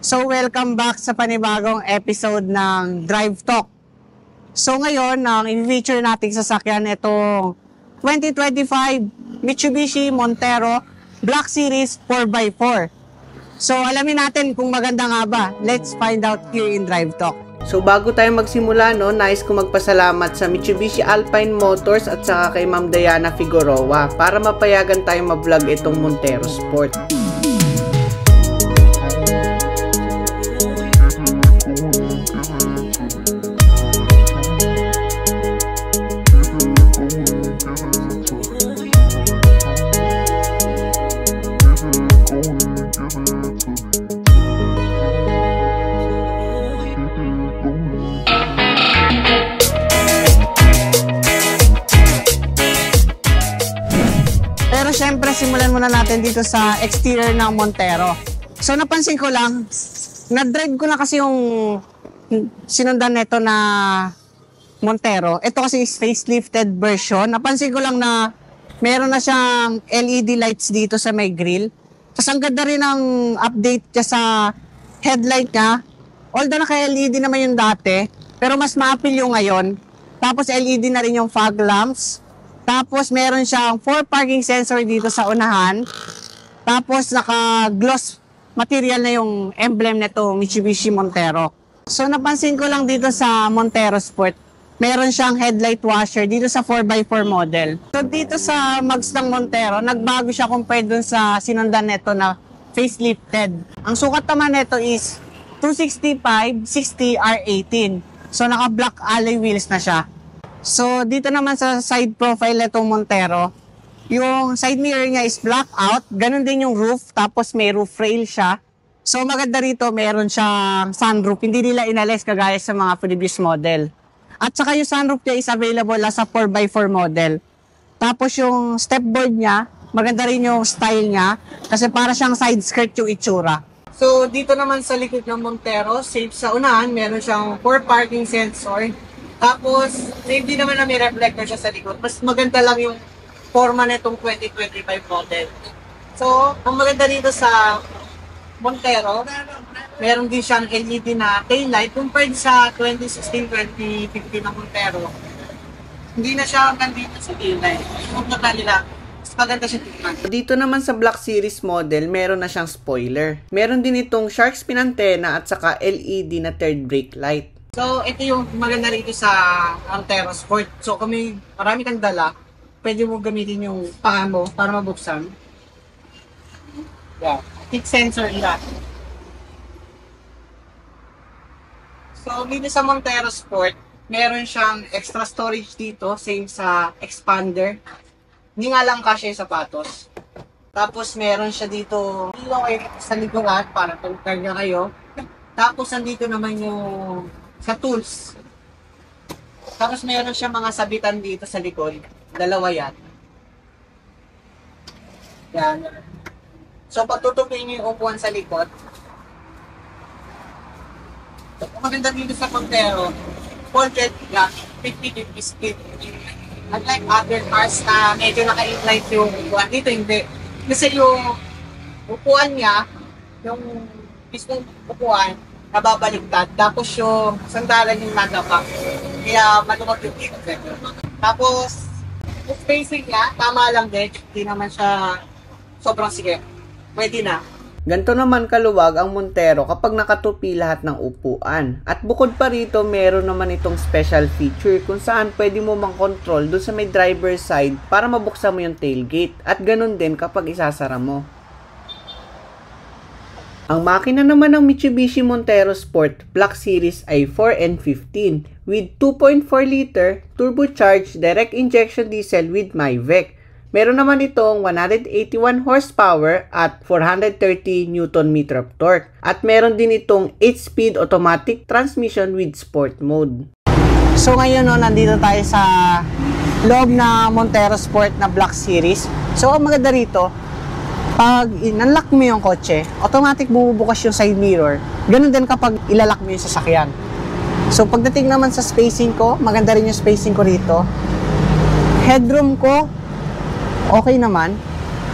So welcome back sa panibagong episode ng Drive Talk. So ngayon, ang i-feature nating sasakyan itong 2025 Mitsubishi Montero Black Series 4x4. So alamin natin kung maganda nga ba. Let's find out here in Drive Talk. So bago tayo magsimula, nais ko magpasalamat sa Mitsubishi Alpine Motors at saka kay Ma'am Diana Figueroa para mapayagan tayo ma-vlog itong Montero Sport. Pero syempre, simulan muna natin dito sa exterior ng Montero. So napansin ko lang, na-drive ko na kasi yung sinundan nito na Montero. Ito kasi is facelifted version. Napansin ko lang na meron na siyang LED lights dito sa may grill. Tapos ang ganda rin ng update niya sa headlight niya. Although naka-LED naman yung dati, pero mas ma-appeal yung ngayon. Tapos LED na rin yung fog lamps. Tapos meron siyang 4 parking sensor dito sa unahan. Tapos naka-gloss material na yung emblem nito Mitsubishi Montero. So napansin ko lang dito sa Montero Sport, meron siyang headlight washer dito sa 4x4 model. So dito sa mags ng Montero, nagbago siya compared dun sa sinundan nito na facelifted. Ang sukat naman nito is 265/60 R18. So naka-black alloy wheels na siya. So, dito naman sa side profile nitong Montero, yung side mirror niya is black out. Ganun din yung roof, tapos may roof rail siya. So, maganda rito, meron siyang sunroof. Hindi nila inalis kagaya sa mga previous model. At saka yung sunroof niya is available sa 4x4 model. Tapos yung stepboard niya, maganda rin yung style niya kasi para siyang side skirt yung itsura. So, dito naman sa likod ng Montero, safe sa unahan, meron siyang 4 parking sensor. Tapos, safety naman na may reflector siya sa likod. Mas maganda lang yung forma nitong 2025 model. So, ang maganda dito sa Montero, meron din siyang LED na taillight compared sa 2016-2015 na Montero. Hindi na siya nandito sa taillight. Yung nila, mas maganda siya tingnan. Dito naman sa Black Series model, meron na siyang spoiler. Meron din itong shark fin antenna at saka LED na third brake light. So, ito yung maganda rito sa Montero Sport. So, kung may marami kang dala, pwede mo gamitin yung paa mo para mabuksan. Yeah. Heat sensor nila. So, dito sa Montero Sport, meron siyang extra storage dito, same sa expander. Hindi nga lang kasya yung sapatos. Tapos, meron siya dito, sa likuran para pag-carga kayo. Tapos, nandito naman yung sa tools. Tapos meron siya mga sabitan dito sa likod. Dalawa yan. Yan. So pagtutupin niyo yung upuan sa likod. Ang maganda dito sa Montero, folded block, 50-50 split. Unlike other cars na medyo naka-incline yung upuan, dito hindi. Kasi yung upuan niya, yung mismong upuan, nababaliktad. Tapos yung sandalan yung nagapa. Kaya malumag yung dito. Tapos, yung spacing niya, tama lang din. Hindi naman siya sobrang sige. Pwede na. Ganito naman kaluwag ang Montero kapag nakatupi lahat ng upuan. At bukod pa rito, meron naman itong special feature kung saan pwede mo mang-control doon sa may driver's side para mabuksan mo yung tailgate. At ganun din kapag isasara mo. Ang makina naman ng Mitsubishi Montero Sport Black Series ay 4N15 with 2.4 liter turbocharged direct injection diesel with MyVec. Meron naman itong 181 horsepower at 430 Nm of torque. At meron din itong 8-speed automatic transmission with sport mode. So ngayon nandito tayo sa loob na Montero Sport na Black Series. So ang maganda rito, pag inunlock mo yung kotse, automatic bumubukas yung side mirror. Ganun din kapag ilalak mo yung sasakyan. So pagdating naman sa spacing ko, maganda rin yung spacing ko rito. Headroom ko, okay naman.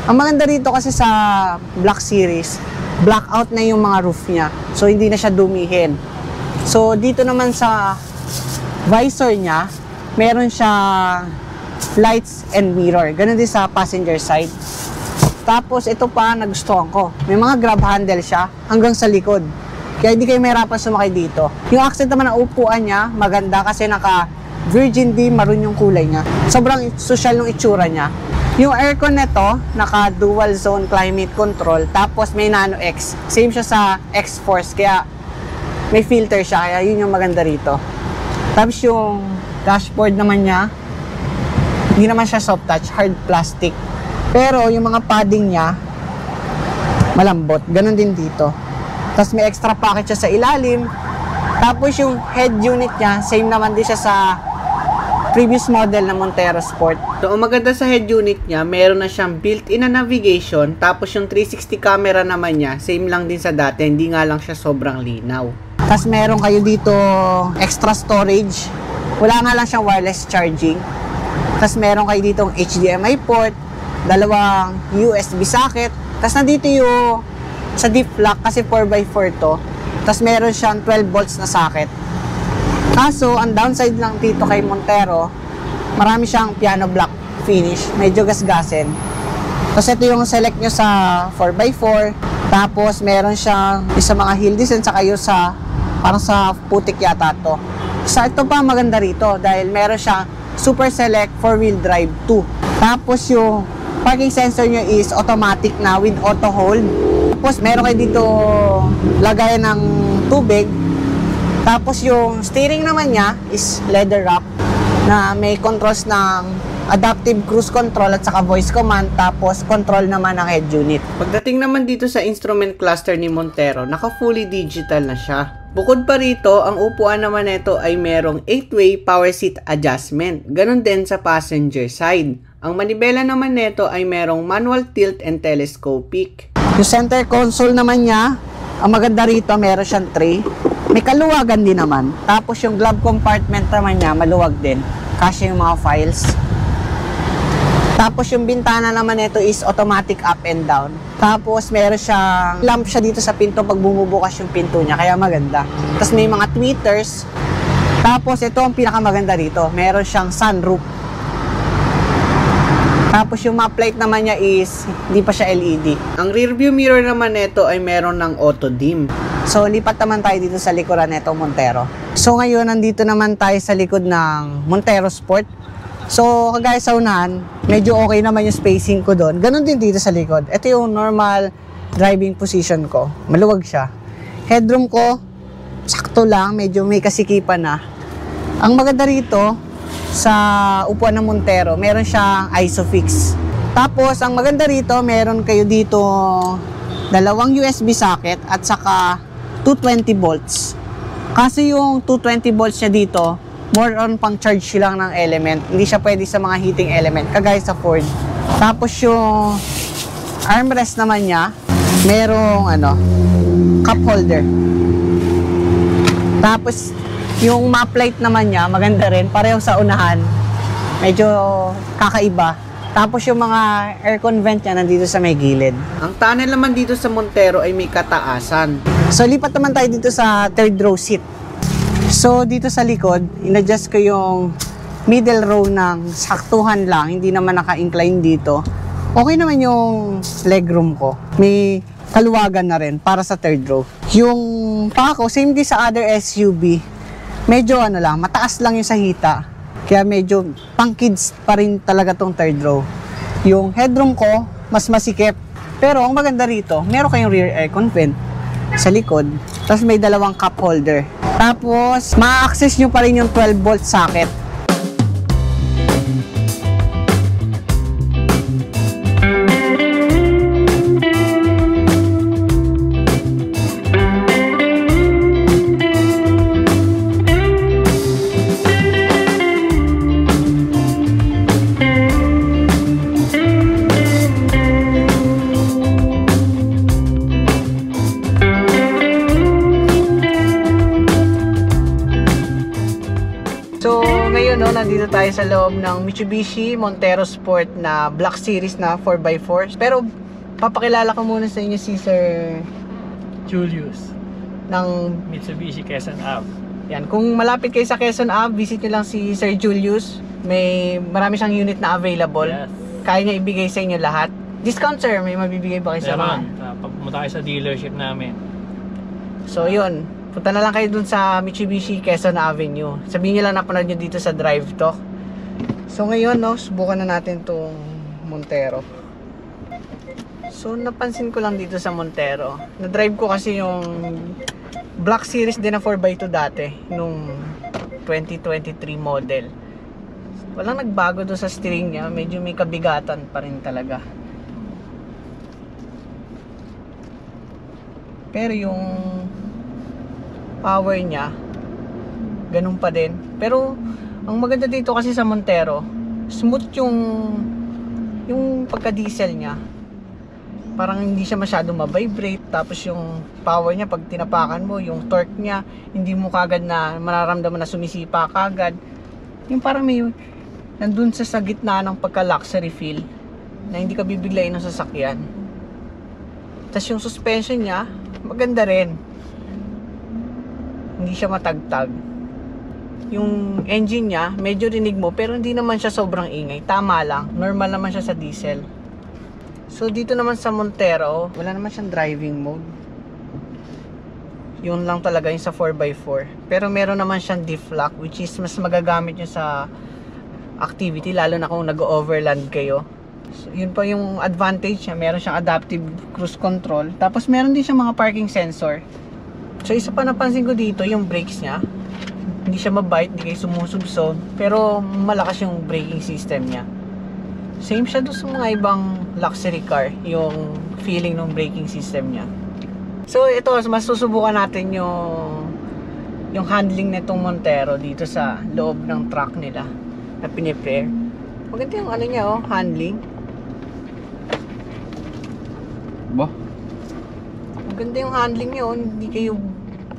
Ang maganda rito kasi sa Black Series, blackout na yung mga roof niya. So, hindi na siya dumihin. So, dito naman sa visor niya, meron siya lights and mirror. Ganun din sa passenger side. Tapos, ito pa nagustuhan ko. May mga grab handle siya hanggang sa likod. Kaya hindi kayo mahirapan sumakay dito. Yung accent naman ng upuan niya, maganda kasi naka Virgin D maroon yung kulay niya. Sobrang social yung itsura niya. Yung aircon nito, naka dual zone climate control. Tapos may Nano X. Same siya sa X-Force. Kaya may filter siya. Kaya yun yung maganda rito. Tapos yung dashboard naman niya, hindi naman siya soft touch, hard plastic. Pero yung mga padding niya, malambot. Ganon din dito. Tapos may extra pocket siya sa ilalim. Tapos yung head unit niya, same naman din siya sa previous model na Montero Sport. So, ang maganda sa head unit niya, meron na siyang built-in na navigation. Tapos yung 360 camera naman niya, same lang din sa dati. Hindi nga lang siya sobrang linaw. Tapos meron kayo dito extra storage. Wala nga lang siyang wireless charging. Tapos meron kayo dito HDMI port, dalawang USB socket. Tapos nandito yung sa deep lock kasi 4x4 to. Tapos meron siyang 12 volts na socket. Kaso, ang downside lang dito kay Montero, marami siyang piano black finish. Medyo gasgasin. Tapos ito yung select nyo sa 4x4. Tapos meron siyang isa mga hill design sa kayo sa parang sa putik yata to. Sa ito pa maganda rito dahil meron siyang Super Select 4-wheel drive 2. Tapos yung parking sensor nyo is automatic na with auto hold. Tapos meron kayo dito lagayan ng tubig. Tapos yung steering naman niya is leather wrap na may controls ng adaptive cruise control at saka voice command. Tapos control naman ng head unit. Pagdating naman dito sa instrument cluster ni Montero, naka fully digital na siya. Bukod pa rito, ang upuan naman nito ay merong 8-way power seat adjustment. Ganon din sa passenger side. Ang manibela naman nito ay merong manual tilt and telescopic. Yung center console naman niya, ang maganda rito, meron siyang tray. May kaluwagan din naman. Tapos yung glove compartment naman niya, maluwag din. Kasi yung mga files. Tapos yung bintana naman nito is automatic up and down. Tapos meron siyang lamp siya dito sa pinto pag bumubukas yung pinto niya. Kaya maganda. Tapos may mga tweeters. Tapos ito ang pinakamaganda dito. Meron siyang sunroof. Tapos yung map light naman niya is hindi pa siya LED. Ang rear view mirror naman nito ay meron ng auto dim. So lipat naman tayo dito sa likuran nito Montero. So ngayon nandito naman tayo sa likod ng Montero Sport. So, kagaya sa unahan, medyo okay naman yung spacing ko doon. Ganon din dito sa likod. Ito yung normal driving position ko. Maluwag siya. Headroom ko, sakto lang. Medyo may kasikipan na. Ang maganda rito, sa upuan ng Montero, meron siyang ISOFIX. Tapos, ang maganda rito, meron kayo dito dalawang USB socket at saka 220 volts. Kasi yung 220 volts niya dito, more on pang charge lang ng element. Hindi siya pwede sa mga heating element, kagaya sa Ford. Tapos yung armrest naman niya, merong cup holder. Tapos yung map light naman niya, maganda rin. Pareho sa unahan. Medyo kakaiba. Tapos yung mga aircon vent niya nandito sa may gilid. Ang tunnel naman dito sa Montero ay may kataasan. So lipat naman tayo dito sa third row seat. So, dito sa likod, in-adjust ko yung middle row ng saktuhan lang. Hindi naman naka-incline dito. Okay naman yung legroom ko. May kaluwagan na rin para sa third row. Yung pako, same din sa other SUV. Medyo mataas lang yung sa hita. Kaya medyo pang kids pa rin talaga tong third row. Yung headroom ko, mas masikip. Pero ang maganda rito, meron kayong rear aircon vent sa likod. Tapos may dalawang cup holder. Tapos, ma-access nyo pa rin yung 12 volt socket. Nandito tayo sa loob ng Mitsubishi Montero Sport na Black Series na 4x4. Pero papakilala ko muna sa inyo si Sir Julius, ng Mitsubishi Quezon Ave. yan. Kung malapit kayo sa Quezon Ave, visit nyo lang si Sir Julius. Marami siyang unit na available. Yes. Kaya niya ibigay sa inyo lahat. Discount sir, may mabibigay ba kayo sa mga? Pag pumunta kayo sa dealership namin. So yun, punta na lang kayo dun sa Mitsubishi Quezon Avenue. Sabihin nyo lang napanood nyo dito sa Drive Talk. So ngayon, no, subukan na natin tong Montero. So napansin ko lang dito sa Montero, na-drive ko kasi yung Black Series din na 4x2 dati, nung 2023 model. Walang nagbago doon sa steering niya, medyo may kabigatan pa rin talaga. Pero yung power niya, ganun pa din. Pero ang maganda dito kasi sa Montero, smooth yung pagka-diesel niya. Parang hindi siya masyado ma-vibrate. Tapos yung power niya, pag tinapakan mo, yung torque niya, hindi mo kagad na mararamdaman na sumisipa kagad. Yung parang may nandun sa gitna ng pagka-luxury feel na hindi ka bibiglayin ng sasakyan. Tapos yung suspension niya, maganda rin. Hindi siya matagtag. Yung engine niya, medyo rinig mo, pero hindi naman siya sobrang ingay. Tama lang. Normal naman siya sa diesel. So, dito naman sa Montero, wala naman siyang driving mode. Yun lang talaga yung sa 4x4. Pero meron naman siyang diff lock, which is mas magagamit nyo sa activity, lalo na kung nag-overland kayo. So, yun pa yung advantage niya. Meron siyang adaptive cruise control. Tapos, meron din siyang mga parking sensor. So, isa pa napansin ko dito, yung brakes niya. Hindi siya mabite, hindi kayo sumusubsod. Pero, malakas yung braking system niya. Same siya doon sa mga ibang luxury car, yung feeling ng braking system niya. So, ito, mas susubukan natin yung handling nitong Montero dito sa loob ng truck nila na pinipare. Maganda yung ano niya, oh, handling. Ba? Maganda yung handling niya, oh. Hindi kayo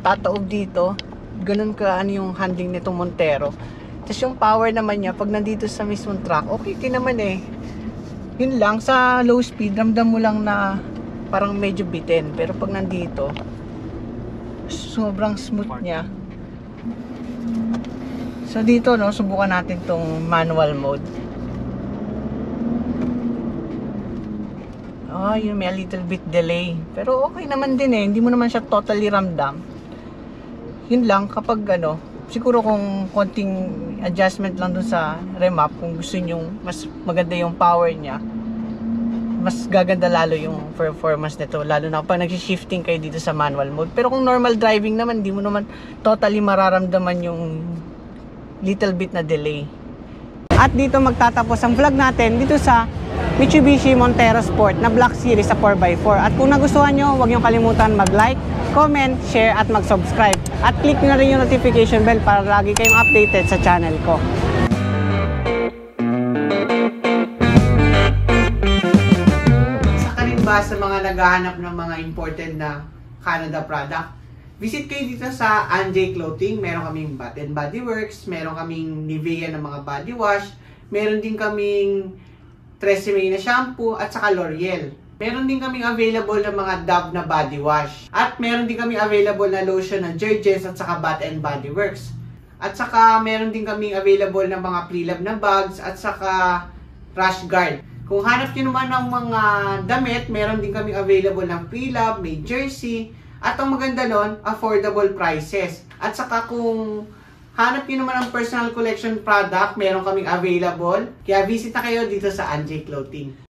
tataob dito. Ganun ka ano yung handling nitong Montero. Tapos yung power naman niya, pag nandito sa mismong truck, okay din naman eh. Yun lang, sa low speed, ramdam mo lang na parang medyo bitin. Pero pag nandito, sobrang smooth niya. So dito, no, subukan natin tong manual mode. Oh, yun, may a little bit delay. Pero okay naman din eh. Hindi mo naman siya totally ramdam. Yun lang, kapag ano, siguro kung konting adjustment lang dun sa remap, kung gusto nyo mas maganda yung power niya, mas gaganda lalo yung performance nito, lalo na pag nag-shifting kayo dito sa manual mode. Pero kung normal driving naman, hindi mo naman totally mararamdaman yung little bit na delay. At dito magtatapos ang vlog natin dito sa Mitsubishi Montero Sport na Black Series sa 4x4. At kung nagustuhan nyo, huwag nyo kalimutan mag-like, comment, share at mag-subscribe. At click nyo na rin yung notification bell para lagi kayong updated sa channel ko. Isa ka rin ba sa mga naghahanap ng mga imported na Canada product? Visit kayo dito sa Anjay Clothing. Meron kaming Bath & Body Works, meron kaming Nivea na mga body wash, meron din kaming Tresemme na shampoo at saka L'Oreal. Meron din kaming available na mga Dove na body wash. At meron din kaming available na lotion ng Jergens at saka Bath & Body Works. At saka meron din kaming available na mga pre-love na bags at saka rash guard. Kung hanap nyo naman ng mga damit, meron din kaming available ng pre-love, may jersey, at ang maganda nun, affordable prices. At saka kung hanap nyo naman ng personal collection product, meron kaming available. Kaya visit na kayo dito sa Anjay Clothing.